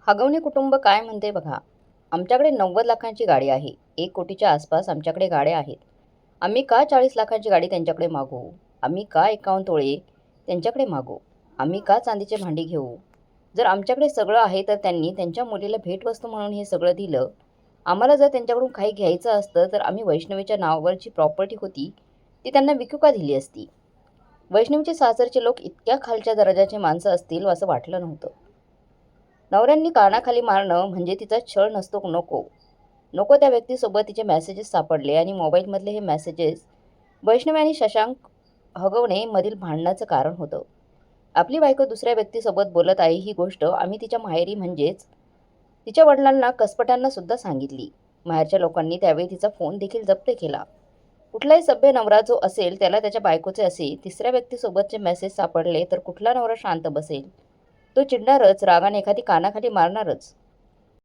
हगवणे कुटुंब काय म्हणते बघा. आमच्याकडे 90 लाखांची गाडी आहे. 1 कोटीच्या आसपास आमच्याकडे गाड्या आहेत. आम्ही का 40 लाखांची गाडी त्यांच्याकडे मागू? आम्ही का 51 तोळे त्यांच्याकडे मागू? आम्ही का चांदीचे भांडी घेऊ? जर आमच्याकडे सगळं आहे तर त्यांनी त्यांच्या मुलीला भेटवस्तू म्हणून हे सगळं दिलं. आम्हाला जर त्यांच्याकडून काही घ्यायचं असतं तर आम्ही वैष्णवीच्या नावावर जी प्रॉपर्टी होती ती त्यांना विकू का दिली असती? वैष्णवीचे सासरचे लोक इतक्या खालच्या दर्जाचे माणसं असतील असं वाटलं नव्हतं. नवऱ्यांनी कानाखाली मारणं म्हणजे तिचा छळ नसतो नको. नको त्या व्यक्तीसोबत तिचे मेसेजेस सापडले आणि मोबाईलमधले हे मेसेजेस वैष्णवी आणि शशांक हगवणे मधील भांडणाचं कारण होतं. आपली बायको दुसऱ्या व्यक्तीसोबत बोलत आहे ही गोष्ट आम्ही तिच्या माहेरी म्हणजेच तिच्या वडिलांना कसपट्यांना सुद्धा सांगितली. माहेरच्या लोकांनी त्यावेळी तिचा फोन देखील जप्त केला. कुठलाही सभ्य नवरा जो असेल त्याला त्याच्या बायकोचे असे तिसऱ्या व्यक्तीसोबतचे मेसेज सापडले तर कुठला नवरा शांत बसेल? तो चिडणारच, रागाने एखादी कानाखाली मारणारच.